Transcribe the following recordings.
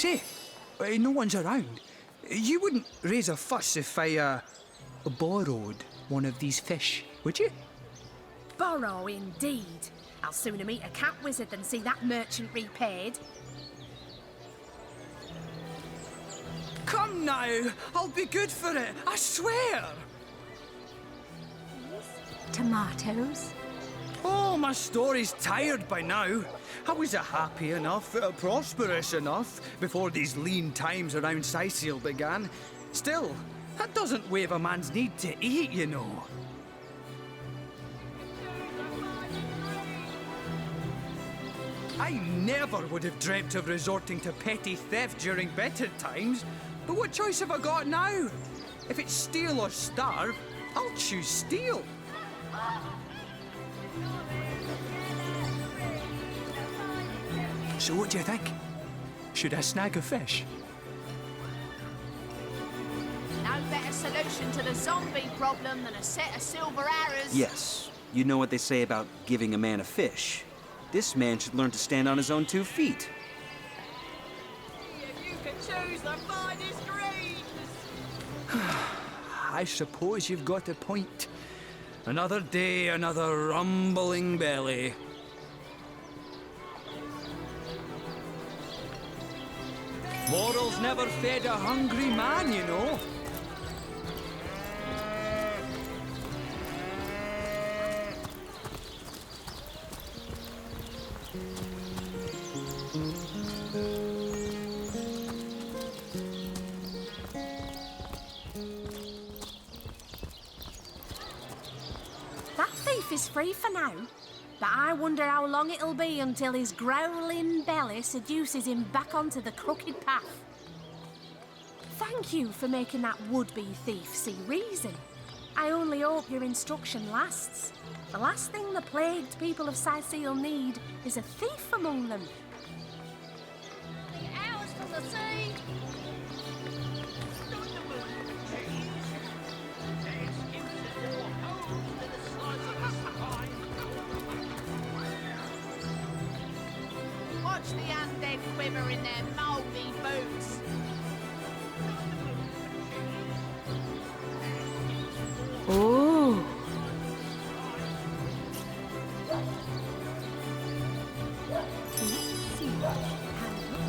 Say, no one's around. You wouldn't raise a fuss if I, borrowed one of these fish, would you? Borrow, indeed. I'll sooner meet a cat wizard than see that merchant repaid. Come now, I'll be good for it, I swear! Tomatoes. Oh, my story's tired by now. I was happy enough, prosperous enough, before these lean times around Sicil began. Still, that doesn't waive a man's need to eat, you know. I never would have dreamt of resorting to petty theft during better times. But what choice have I got now? If it's steal or starve, I'll choose steal. So what do you think? Should I snag a fish? No better solution to the zombie problem than a set of silver arrows. Yes, you know what they say about giving a man a fish. This man should learn to stand on his own 2 feet. You can choose the finest greens! I suppose you've got a point. Another day, another rumbling belly. Morals never fed a hungry man, you know. That thief is free for now, but I wonder how long it'll be until his growling belly seduces him back onto the crooked path. Thank you for making that would-be thief see reason. I only hope your instruction lasts. The last thing the plagued people of Sicil need is a thief among them. Hours from the sea! Watch the undead quiver in their mouldy boots. Oh. Let's see.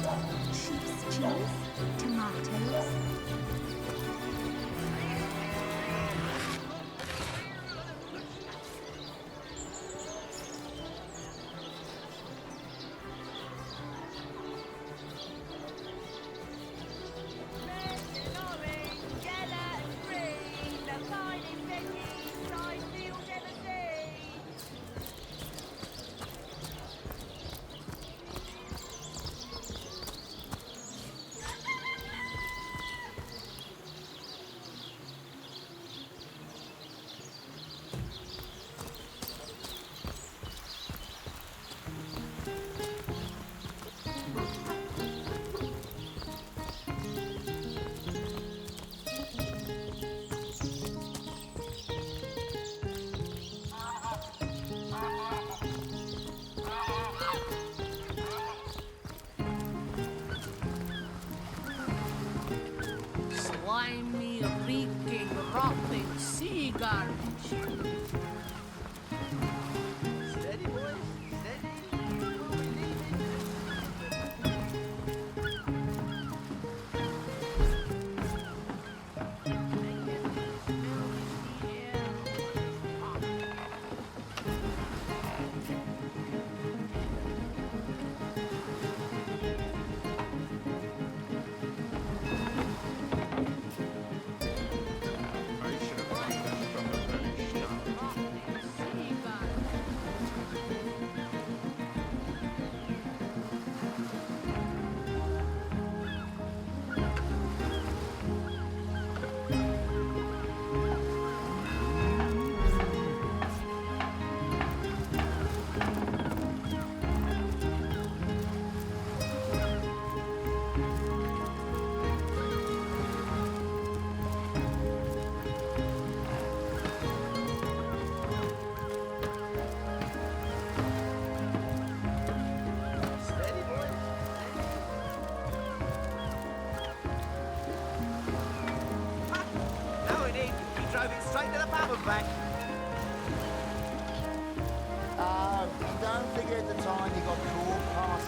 Carrot, cheese, tomatoes. Slimy, reeking, rotting sea garbage. Steady, boys, steady. We'll be leaving. I should have done that from the very start.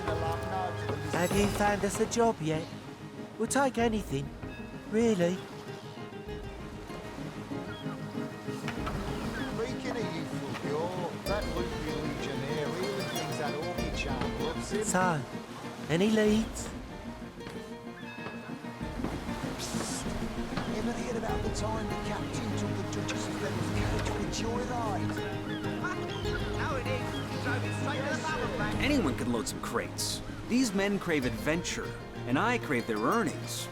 passing a love note to the Have you found us a job yet? We'll take anything. Really? Speaking of youthful pure, that loopy legionnaire really thinks that orchid charm loves him. So, any leads? Ever heard about the time the captain took the Duchess of Feather's carriage for a joyride? Now it is. He drove it straight to the barrel bank. Anyone can load some crates. These men crave adventure, and I crave their earnings.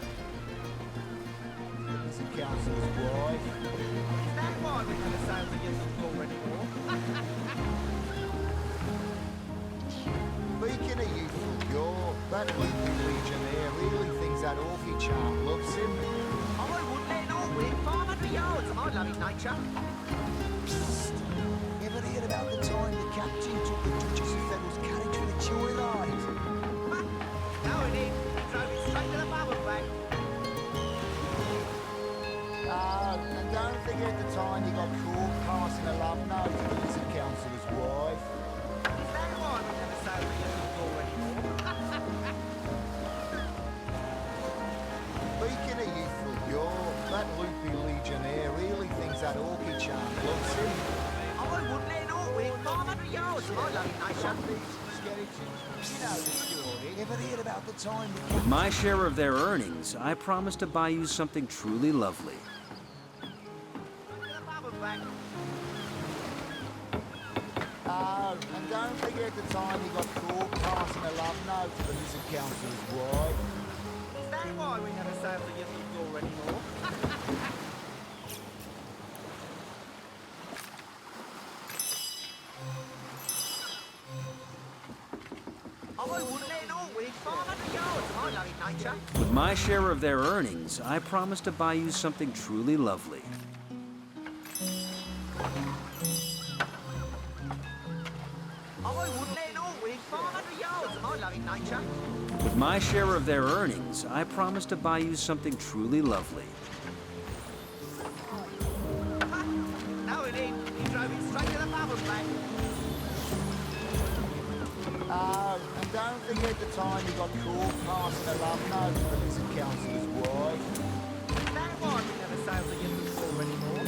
He's a councillor's wife. Is that why we never sailed against the floor anymore? Speaking of youthful pure, that loopy legionnaire really thinks that orchid charm loves him. I wouldn't let it all win 500 yards. I love it, nature. Ever heard about the time the captain took the Duchess of Feather's carriage for a joyride? Now it is. He drove it straight to the bubble bank. And don't forget the time you got caught passing a love note to the lizard councillor's wife. Is that why we never sailed against the floor anymore? Speaking of youthful pure, that loopy legionnaire really thinks that orchid charm loves him. I wouldn't let it all win 500 yards. I love it, nature. You know the story. Ever heard about the time the With my share of their earnings, I promise to buy you something truly lovely. And don't forget the time you got caught passing a love note to the lizard councillor's wife. Is that why we never sailed against the floor anymore? I wouldn't let it all win 500 yards. I love it, nature. With my share of their earnings, I promise to buy you something truly lovely. I wouldn't let it all win 500 yards. I love it, nature. With my share of their earnings, I promise to buy you something truly lovely. Now it is. He drove it straight to the bubble bank. And don't forget the time you got caught passing a love note to the lizard councillor's wife. Is that why we never sailed against the floor anymore?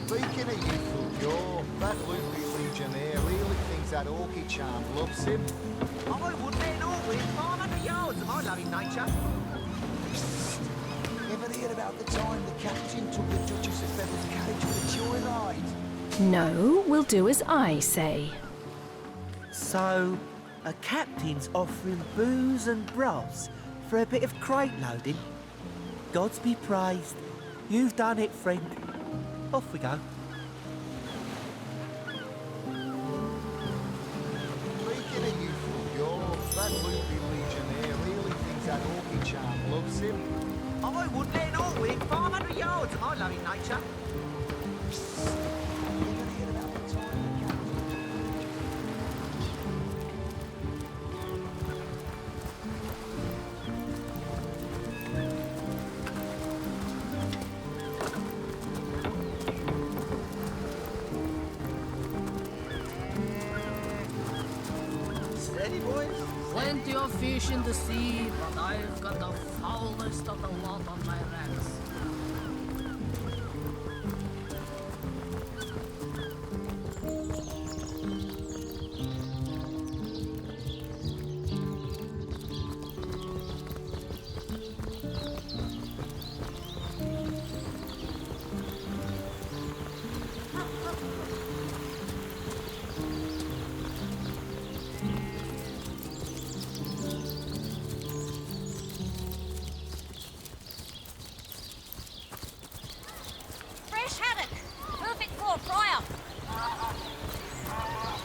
Speaking of youthful pure, that loopy legionnaire really thinks that orchid charm loves him. I wouldn't let it all win 500 yards. I love it, nature. Ever heard about the time the captain took the Duchess of Feather's carriage for a joyride? No, we'll do as I say. So, a captain's offering booze and broths for a bit of crate loading? Gods be praised. You've done it, friend. Off we go. Speaking of youthful pure, that loopy legionnaire really thinks that orchid charm loves him. I wouldn't let it all win 500 yards. I love it, nature. Steady, boys. Plenty of fish in the sea, but I've got the foulest of the lot on my racks.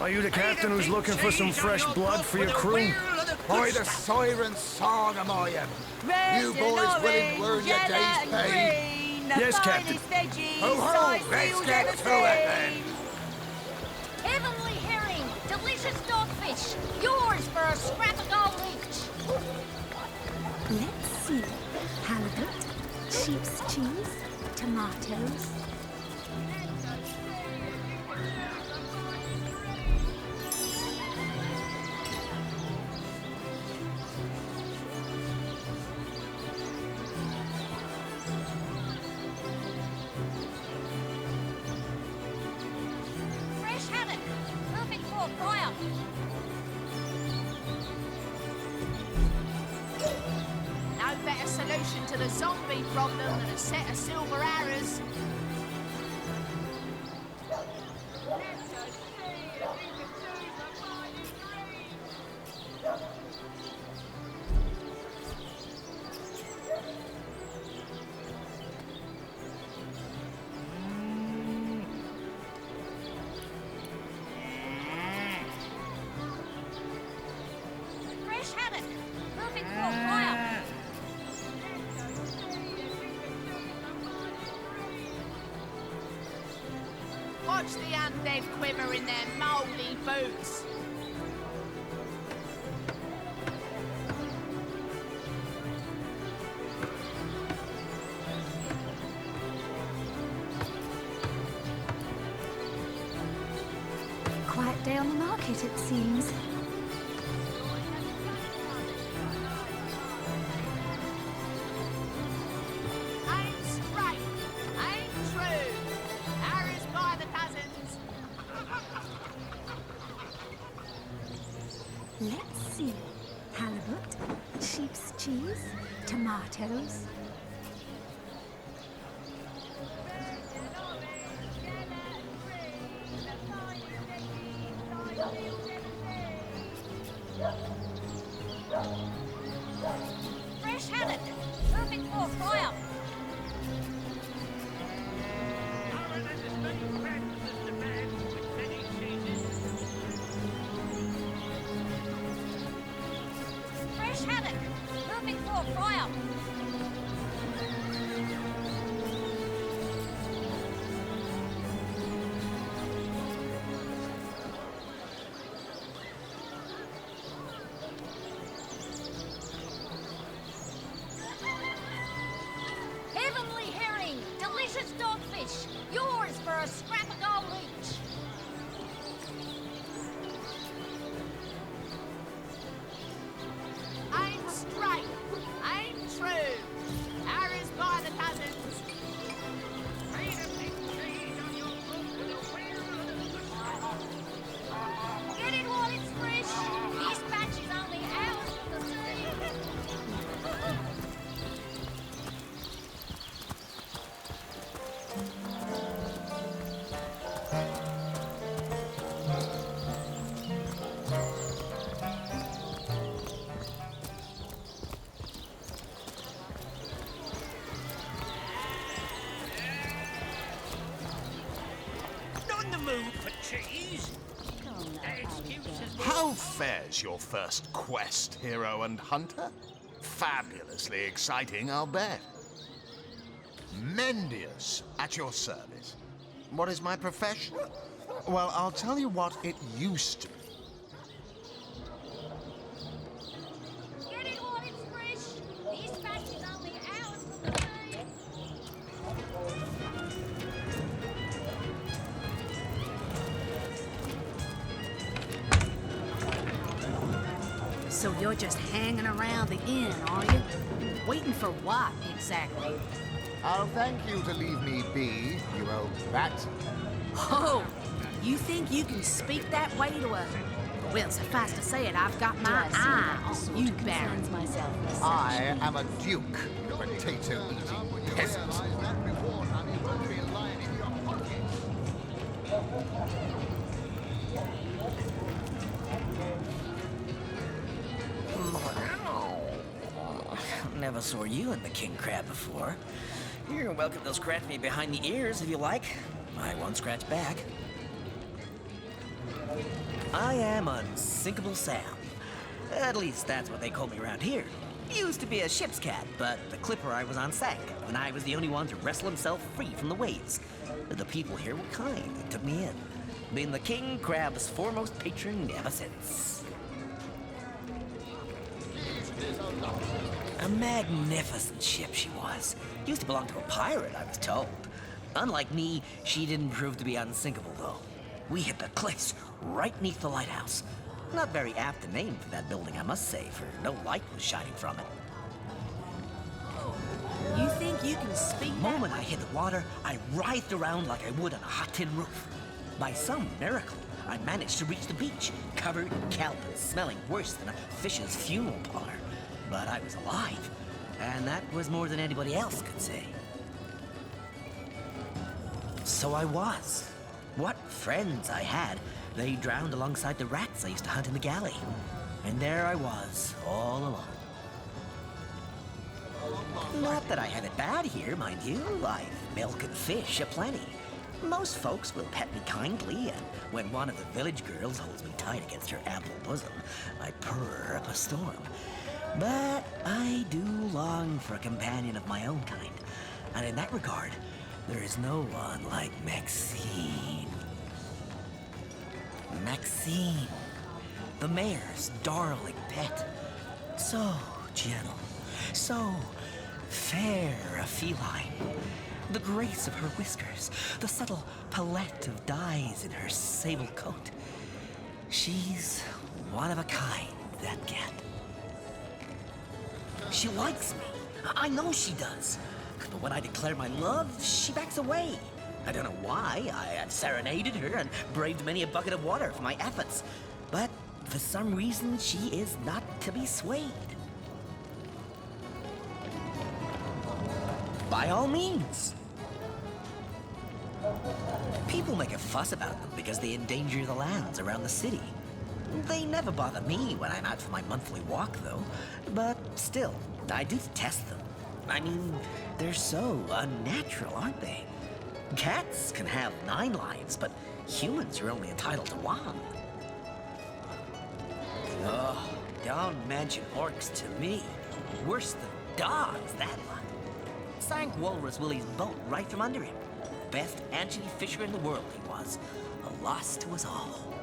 Are you the captain who's looking for some fresh blood for your crew? By the siren song am I am. You boys willing to earn your day's pay? Yes, Captain. Ho ho, let's get to it then. Heavenly herring, delicious dogfish, yours for a scrap of gold each. Let's see. Halibut, sheep's cheese, tomatoes. solution to the zombie problem than a set of silver arrows. Watch the undead quiver in their mouldy boots. Quiet day on the market, it seems. Aim straight, aim true. Arrows by the dozens. Let's see. Halibut, sheep's cheese, tomatoes. Fresh haddock. Perfect for fire. Fresh haddock. Perfect for fire. Heavenly herring, delicious dogfish, yours for a scrap of gold each. Aim straight, aim true. Arrows by the dozens. Get it while it's fresh. This batch is only hours from the sea. Not in the mood for cheese. How fares your first quest, hero and hunter? Fabulously exciting, I'll bet. Mendius, at your service. What is my profession? Well, I'll tell you what it used to be. Get it while it's fresh. This batch is only hours from the sea. So you're just hanging around the inn, are you? Waiting for what, exactly? Oh, thank you to leave me be, you old rat. Oh, you think you can speak that way to a... Well, suffice to say it, I've got my eye on you, Baron. I am a duke, you potato-eating peasant. Never saw you in the king crab before. You're welcome to scratch me behind the ears if you like. I won't scratch back. I am Unsinkable Sam. At least that's what they call me around here. Used to be a ship's cat, but the clipper I was on sank, and I was the only one to wrestle himself free from the waves. The people here were kind and took me in. Been the king crab's foremost patron ever since. A magnificent ship she was. Used to belong to a pirate, I was told. Unlike me, she didn't prove to be unsinkable, though. We hit the cliffs right neath the lighthouse. Not very apt a name for that building, I must say, for no light was shining from it. You think you can speak The that moment way? I hit the water, I writhed around like I would on a hot tin roof. By some miracle, I managed to reach the beach, covered in kelp and smelling worse than a fish's funeral parlor. But I was alive, And that was more than anybody else could say. So I was. What friends I had. They drowned alongside the rats I used to hunt in the galley. And there I was, all alone. Not that I have it bad here, mind you. I've milk and fish aplenty. Most folks will pet me kindly, and when one of the village girls holds me tight against her ample bosom, I purr up a storm. But I do long for a companion of my own kind, and in that regard, there is no one like Maxine. Maxine, the mayor's darling pet. So gentle, so fair a feline. The grace of her whiskers, the subtle palette of dyes in her sable coat. She's one of a kind, that cat. She likes me. I know she does. But when I declare my love, she backs away. I don't know why. I have serenaded her and braved many a bucket of water for my efforts. But for some reason, she is not to be swayed. By all means. People make a fuss about them because they endanger the lands around the city. They never bother me when I'm out for my monthly walk, though. But still, I do detest them. I mean, they're so unnatural, aren't they? Cats can have 9 lives, but humans are only entitled to 1. Oh, don't mention orcs to me. Worse than dogs, that one. Sank Walrus Willie's boat right from under him. Best anchovy fisher in the world he was. A loss to us all.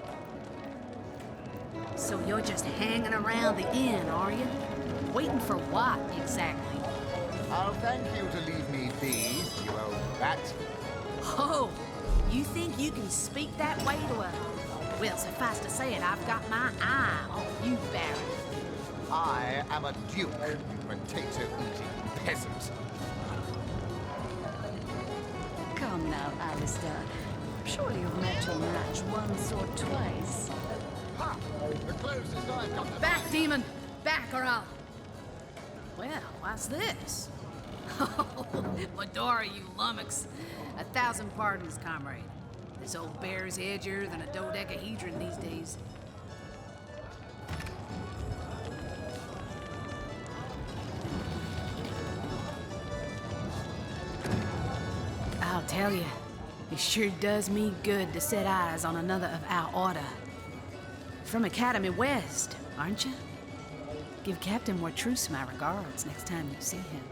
So you're just hanging around the inn, are you? Waiting for what, exactly? Oh, thank you to leave me be, you old rat. Oh, you think you can speak that way to her? Well, suffice to say it, I've got my eye on you, Baron. I am a duke, you potato-eating peasant. Come now, Alistair. Surely you've met your match once or twice. Ha! The closest I've got to... Back, demon! Back, or I'll... Well, what's this? Oh, Madora, you lummox. 1,000 pardons, comrade. This old bear's edgier than a dodecahedron these days. I'll tell you, it sure does me good to set eyes on another of our order. From Academy West, aren't you? Give Captain Wartruce my regards next time you see him.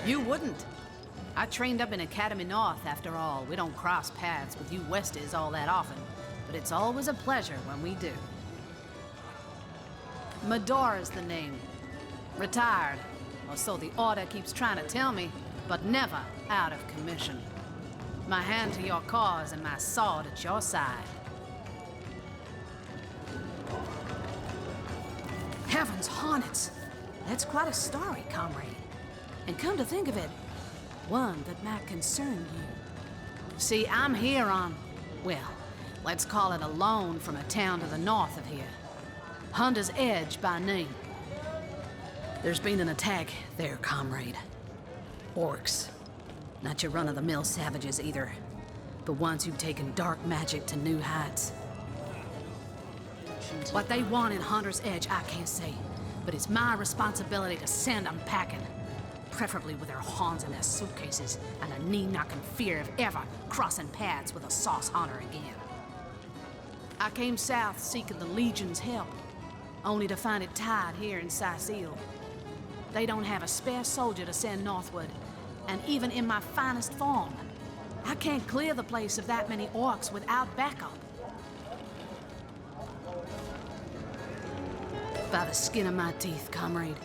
You wouldn't. I trained up in Academy North, after all. We don't cross paths with you Westies all that often, but it's always a pleasure when we do. Madora's the name. Retired, or so the Order keeps trying to tell me, but never out of commission. My hand to your cause and my sword at your side. Heavens hornets! That's quite a story, comrade. And come to think of it, one that might concern you. See, I'm here on, well, let's call it a loan from a town to the north of here. Hunter's Edge by name. There's been an attack there, comrade. Orcs. Not your run-of-the-mill savages either, but ones who've taken dark magic to new heights. What they want in Hunter's Edge, I can't say, but it's my responsibility to send them packing. Preferably with their horns in their suitcases and a knee-knocking fear of ever crossing paths with a sauce hunter again. I came south seeking the Legion's help, only to find it tied here in Sicil. They don't have a spare soldier to send northward, and even in my finest form, I can't clear the place of that many orcs without backup. By the skin of my teeth, comrade.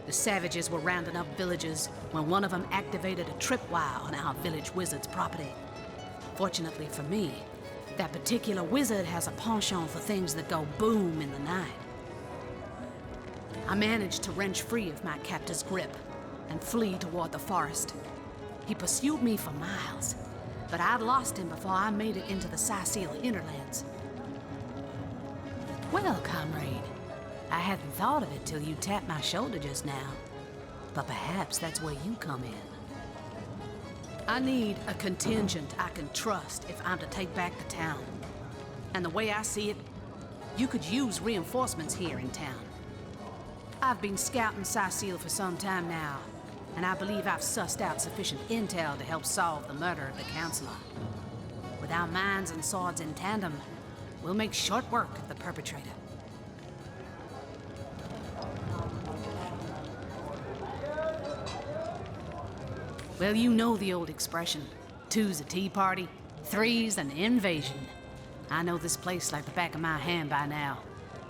The savages were rounding up villagers when one of them activated a tripwire on our village wizard's property. Fortunately for me, that particular wizard has a penchant for things that go boom in the night. I managed to wrench free of my captor's grip and flee toward the forest. He pursued me for miles, but I'd lost him before I made it into the Sicil hinterlands. Well, comrade, I hadn't thought of it till you tapped my shoulder just now. But perhaps that's where you come in. I need a contingent I can trust if I'm to take back the town. And the way I see it, you could use reinforcements here in town. I've been scouting Sicil for some time now, and I believe I've sussed out sufficient intel to help solve the murder of the Counselor. With our minds and swords in tandem, we'll make short work of the perpetrator. Well, you know the old expression. 2's a tea party, 3's an invasion. I know this place like the back of my hand by now,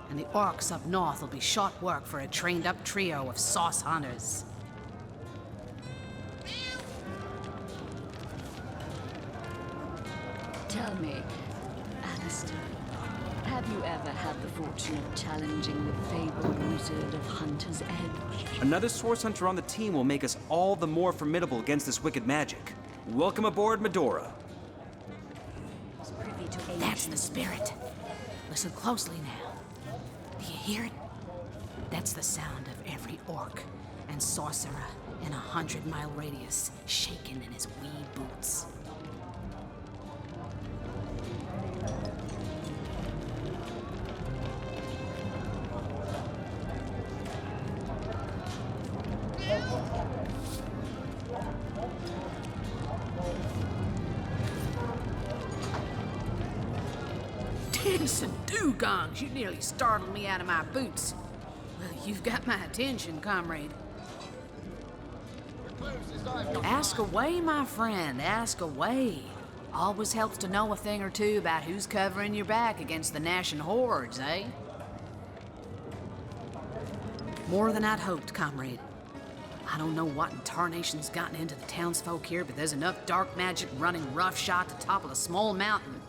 and the orcs up north will be short work for a trained-up trio of sauce hunters. Tell me, Alistair, have you ever had the fortune of challenging the fabled wizard of Hunter's Edge? Another source hunter on the team will make us all the more formidable against this wicked magic. Welcome aboard, Madora. That's the spirit. Listen closely now. Do you hear it? That's the sound of every orc and sorcerer in a 100-mile radius shaking in his wee boots. Dancing dugongs, you nearly startled me out of my boots. Well, you've got my attention, comrade. Ask away, my friend, ask away. Always helps to know a thing or two about who's covering your back against the gnashing hordes, eh? More than I'd hoped, comrade. I don't know what in tarnation's gotten into the townsfolk here, but there's enough dark magic running roughshod to topple a small mountain.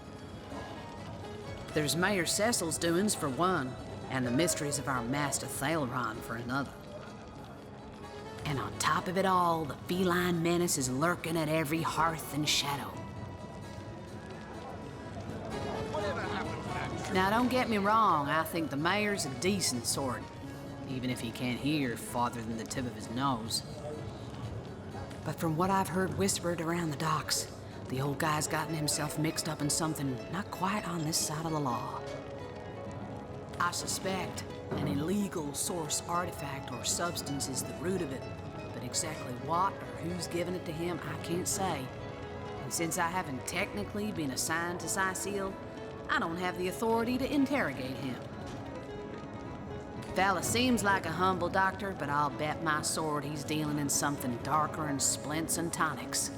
There's Mayor Cecil's doings for one, and the mysteries of our master Thaleron for another. And on top of it all, the feline menace is lurking at every hearth and shadow. Now, don't get me wrong, I think the mayor's a decent sort, even if he can't hear farther than the tip of his nose. But from what I've heard whispered around the docks, the old guy's gotten himself mixed up in something not quite on this side of the law. I suspect an illegal source artifact or substance is the root of it, but exactly what or who's given it to him, I can't say. And since I haven't technically been assigned to Sicil, I don't have the authority to interrogate him. Fella seems like a humble doctor, but I'll bet my sword he's dealing in something darker than splints and tonics.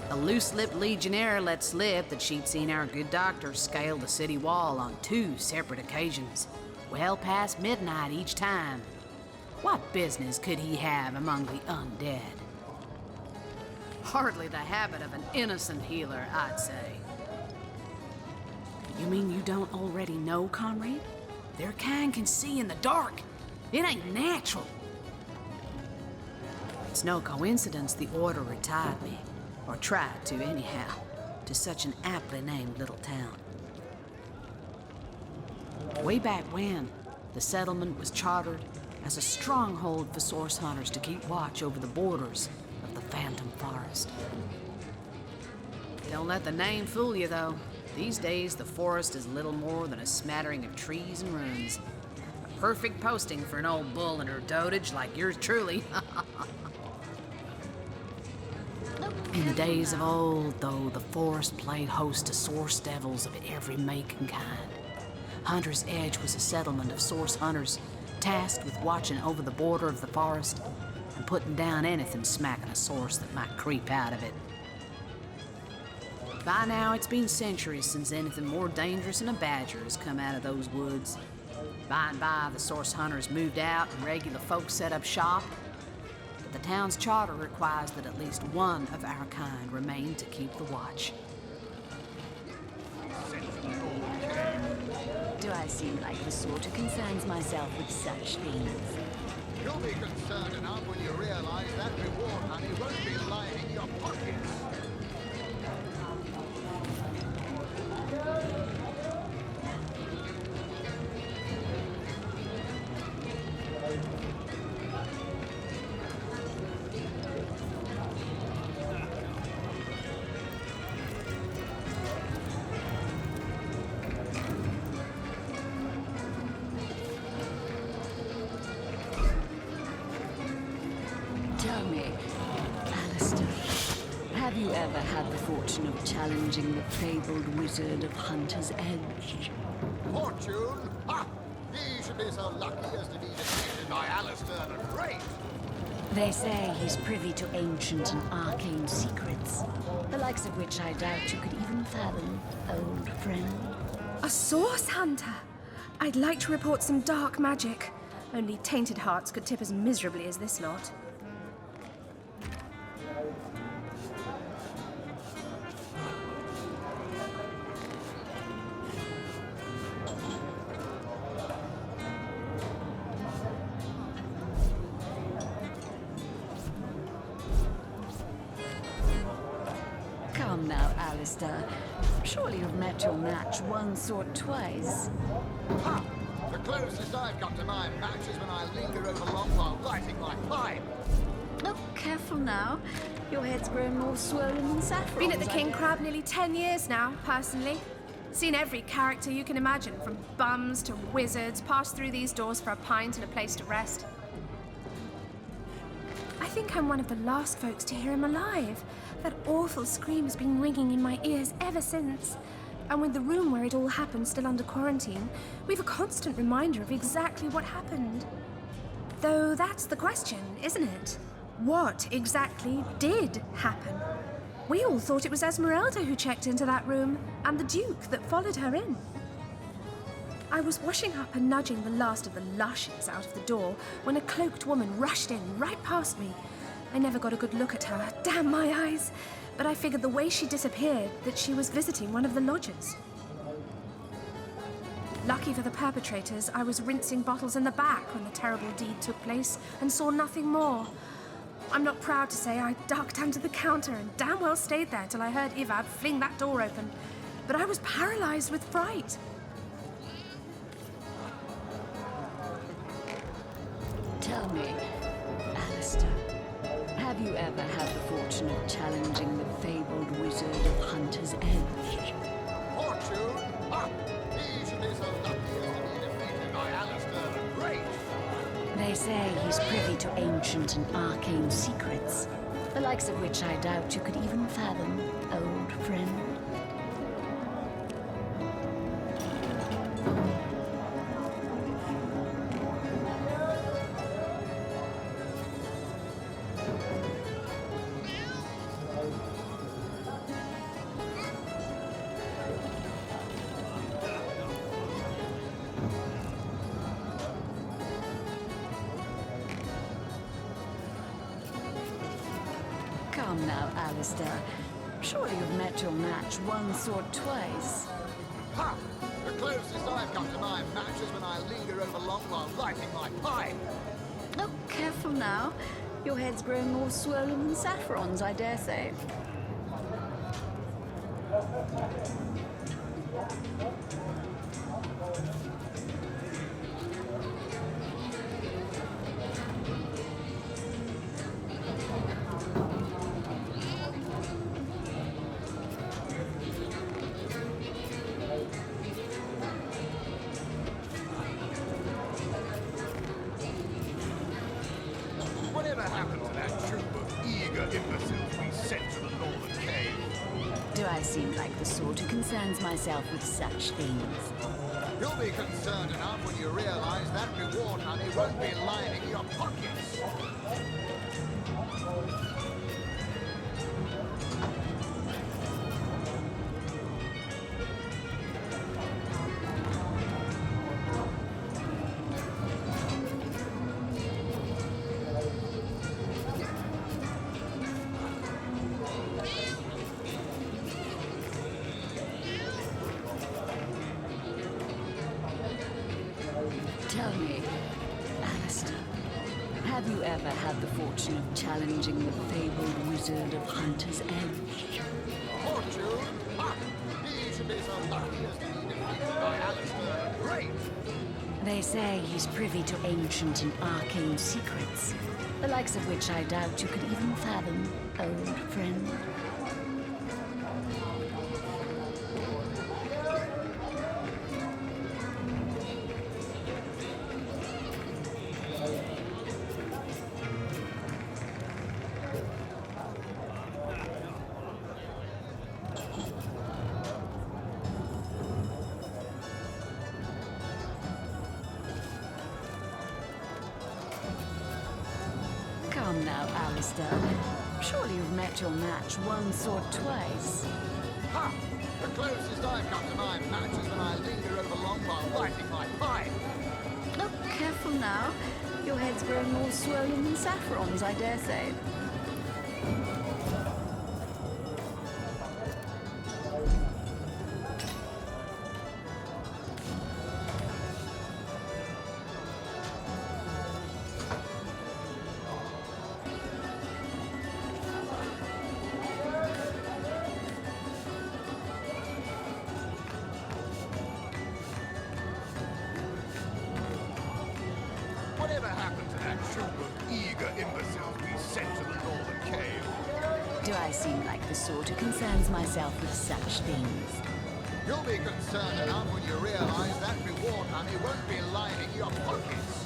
A loose-lipped legionnaire let slip that she'd seen our good doctor scale the city wall on 2 separate occasions, well past midnight each time. What business could he have among the undead? Hardly the habit of an innocent healer, I'd say. You mean you don't already know, comrade? Their kind can see in the dark. It ain't natural. It's no coincidence the Order retired me. Or tried to, anyhow, to such an aptly named little town. Way back when, the settlement was chartered as a stronghold for source hunters to keep watch over the borders of the Phantom Forest. Don't let the name fool you, though. These days, the forest is little more than a smattering of trees and ruins. A perfect posting for an old bull and her dotage like yours truly. In the days of old, though, the forest played host to source devils of every make and kind. Hunter's Edge was a settlement of source hunters tasked with watching over the border of the forest and putting down anything smacking a source that might creep out of it. By now, it's been centuries since anything more dangerous than a badger has come out of those woods. By and by, the source hunters moved out and regular folks set up shop. The town's charter requires that at least one of our kind remain to keep the watch. Do I seem like the sort who concerns myself with such things? You'll be concerned enough when you realize that reward money won't be lying in your pockets. Have you ever had the fortune of challenging the fabled wizard of Hunter's Edge? Fortune? Ha! He should be so lucky as to be defeated by Alistair the Great. They say he's privy to ancient and arcane secrets, the likes of which I doubt you could even fathom, old friend. A source hunter? I'd like to report some dark magic. Only tainted hearts could tip as miserably as this lot. Come now, Alistair. Surely you've met your match once or twice. Ha! The closest I've come to my match is when I linger over long while lighting my pipe. Oh, careful now. Your head's grown more swollen than saffron. Been at the King Crab nearly 10 years now, personally. Seen every character you can imagine, from bums to wizards, passed through these doors for a pint and a place to rest. I think I'm one of the last folks to hear him alive. That awful scream has been ringing in my ears ever since. And with the room where it all happened still under quarantine, we've a constant reminder of exactly what happened. Though that's the question, isn't it? What exactly did happen? We all thought it was Esmeralda who checked into that room, and the Duke that followed her in. I was washing up and nudging the last of the lushes out of the door when a cloaked woman rushed in right past me. I never got a good look at her, damn my eyes, but I figured the way she disappeared that she was visiting one of the lodgers. Lucky for the perpetrators, I was rinsing bottles in the back when the terrible deed took place and saw nothing more. I'm not proud to say I ducked under the counter and damn well stayed there till I heard Ivad fling that door open, but I was paralyzed with fright. Tell me, Alistair, have you ever had the fortune of challenging the fabled wizard of Hunter's Edge? Fortune? Ha! He should be so lucky as to be defeated by Alistair the Great. They say he's privy to ancient and arcane secrets, the likes of which I doubt you could even fathom, old friend. Come now, Alistair. Surely you've met your match once or twice. Ha! The closest I've come to my match is when I linger over long while lighting my pipe. Oh, careful now. Your head's grown more swollen than saffron's, I dare say. Whatever happened to that troop of eager imbeciles we sent to the northern cave? Do I seem like the sort who concerns myself with such things? You'll be concerned enough when you realize that reward money won't be lining your pockets. Tell me, Alistair, have you ever had the fortune of challenging the fabled wizard of Hunter's Edge? Fortune? Ha! He should be so lucky as to be defeated by Alistair the Great. They say he's privy to ancient and arcane secrets, the likes of which I doubt you could even fathom, old friend. now, Alistair. Surely you've met your match once or twice. Ha! The closest I've come to my match is when I linger over long while lighting my pipe. Look careful now. Your head's growing more swollen than saffrons, I dare say. Whatever happened to that troop of eager imbeciles we sent to the northern cave? Do I seem like the sort who concerns myself with such things? You'll be concerned enough when you realize that reward money won't be lining your pockets.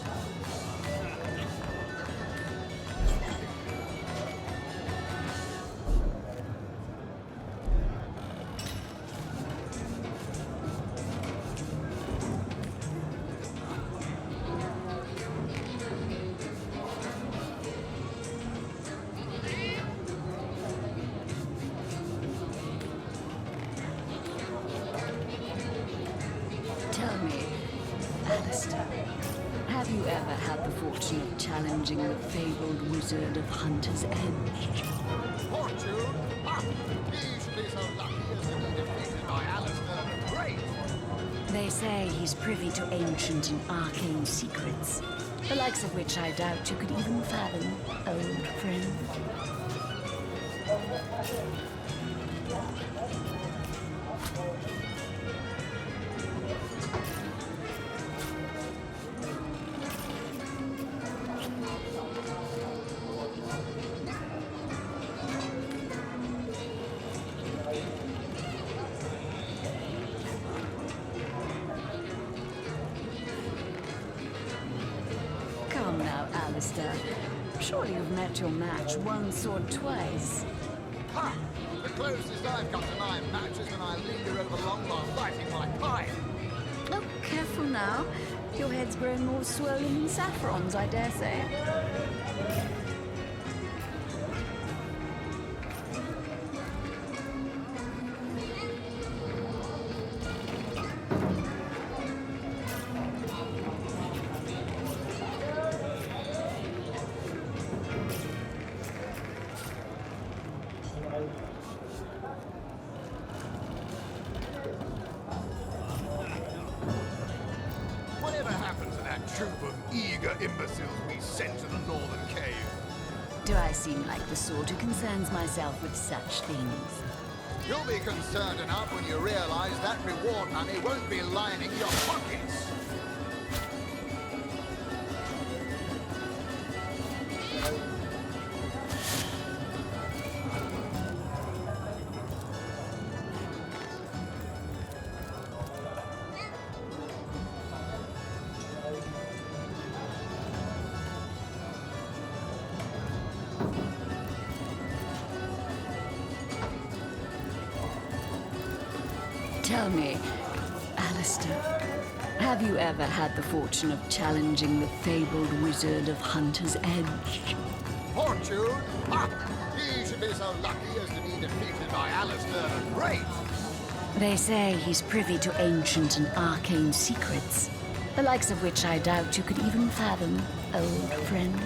Tell me, Alistair, have you ever had the fortune of challenging the fabled wizard of Hunter's Edge? Fortune? Ha! He should be so lucky as to be defeated by Alistair the Great. They say he's privy to ancient and arcane secrets, the likes of which I doubt you could even fathom, old friend. Come now, Alistair. Surely you've met your match once or twice. Ha! The closest I've come to my match is when I linger over long while lighting my pipe. Look careful now. Your head's growing more swollen than saffrons, I dare say. Whatever happened to that troop of eager imbeciles we sent to the northern cave? Do I seem like the sort who concerns myself with such things? You'll be concerned enough when you realize that reward money won't be lining your pockets. Tell me, Alistair, have you ever had the fortune of challenging the fabled wizard of Hunter's Edge? Fortune? Ha! He should be so lucky as to be defeated by Alistair the Great. They say he's privy to ancient and arcane secrets, the likes of which I doubt you could even fathom, old friend.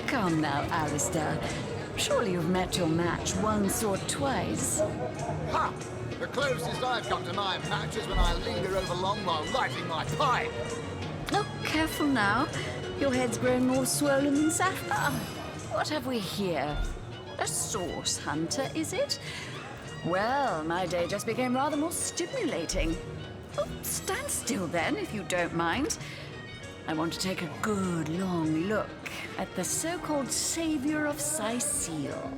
Come now, Alistair. Surely you've met your match once or twice. Ha! The closest I've come to my match is when I linger over long while lighting my pipe. Look careful now. Your head's grown more swollen than saffron. What have we here? A source hunter, is it? Well, my day just became rather more stimulating. Oh, stand still then, if you don't mind. I want to take a good long look at the so-called savior of Sicile.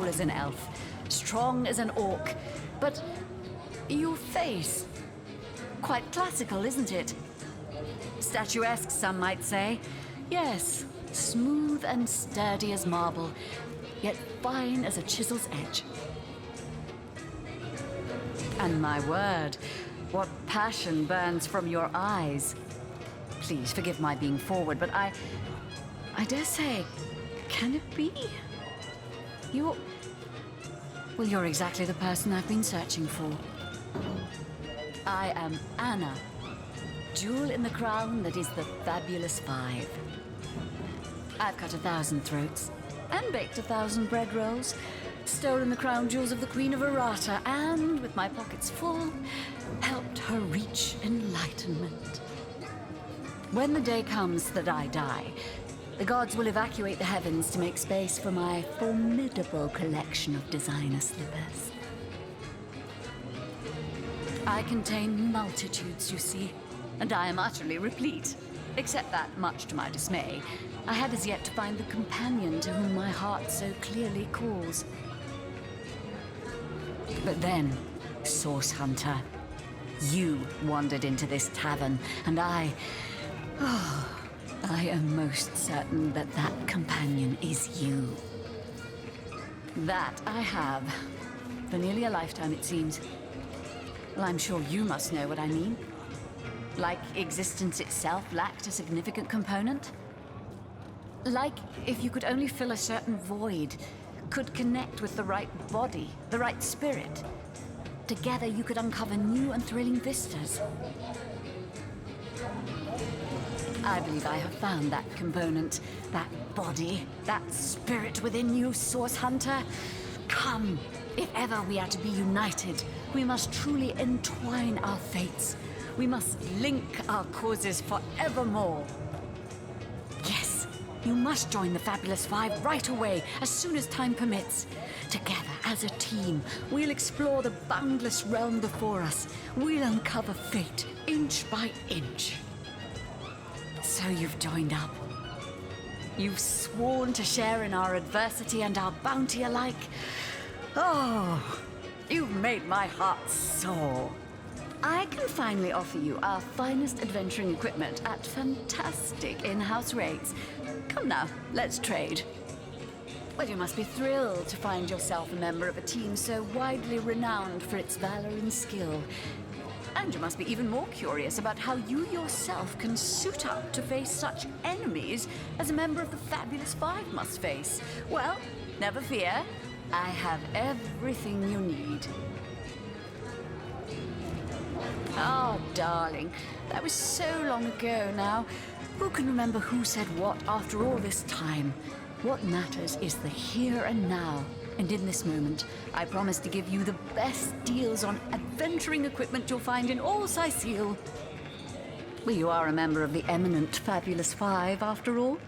as an elf, strong as an orc, but your face, quite classical, isn't it? Statuesque, some might say. Yes, smooth and sturdy as marble, yet fine as a chisel's edge. And my word, what passion burns from your eyes. Please forgive my being forward, but I dare say, can it be? You're exactly the person I've been searching for. I am Anna, jewel in the crown that is the Fabulous Five. I've cut 1,000 throats, and baked 1,000 bread rolls, stolen the crown jewels of the Queen of Errata, and, with my pockets full, helped her reach enlightenment. When the day comes that I die, the gods will evacuate the heavens to make space for my formidable collection of designer slippers. I contain multitudes, you see, and I am utterly replete. Except that, much to my dismay, I had as yet to find the companion to whom my heart so clearly calls. But then, Source Hunter, you wandered into this tavern, and I am most certain that that companion is you. That I have. For nearly a lifetime, it seems. Well, I'm sure you must know what I mean. Like existence itself lacked a significant component? Like if you could only fill a certain void, could connect with the right body, the right spirit. Together you could uncover new and thrilling vistas. I believe I have found that component, that body, that spirit within you, Source Hunter. Come, if ever we are to be united, we must truly entwine our fates. We must link our causes forevermore. Yes, you must join the Fabulous Five right away, as soon as time permits. Together, as a team, we'll explore the boundless realm before us. We'll uncover fate, inch by inch. So you've joined up. You've sworn to share in our adversity and our bounty alike. Oh, you've made my heart soar. I can finally offer you our finest adventuring equipment at fantastic in-house rates. Come now, let's trade. Well, you must be thrilled to find yourself a member of a team so widely renowned for its valor and skill. And you must be even more curious about how you yourself can suit up to face such enemies as a member of the Fabulous Five must face. Well, never fear. I have everything you need. Oh, darling, that was so long ago now. Who can remember who said what after all this time? What matters is the here and now. And in this moment, I promise to give you the best deals on adventuring equipment you'll find in all Sicile. Well, you are a member of the eminent Fabulous Five, after all.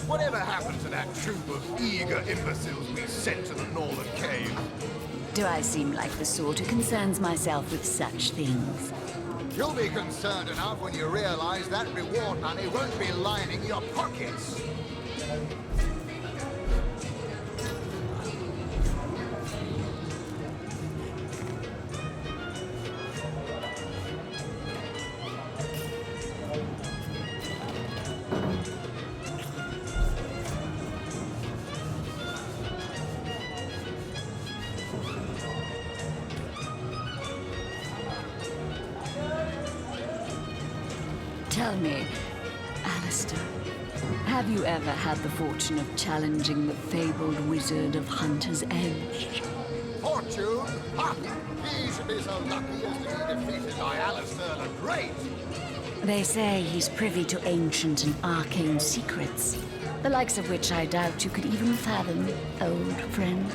Whatever happened to that troop of eager imbeciles we sent to the northern cave? Do I seem like the sort who concerns myself with such things? You'll be concerned enough when you realize that reward money won't be lining your pockets. Tell me, Alistair, have you ever had the fortune of challenging the fabled wizard of Hunter's Edge? Fortune? Ha! He should be so lucky as to be defeated by Alistair the Great. They say he's privy to ancient and arcane secrets, the likes of which I doubt you could even fathom, old friend.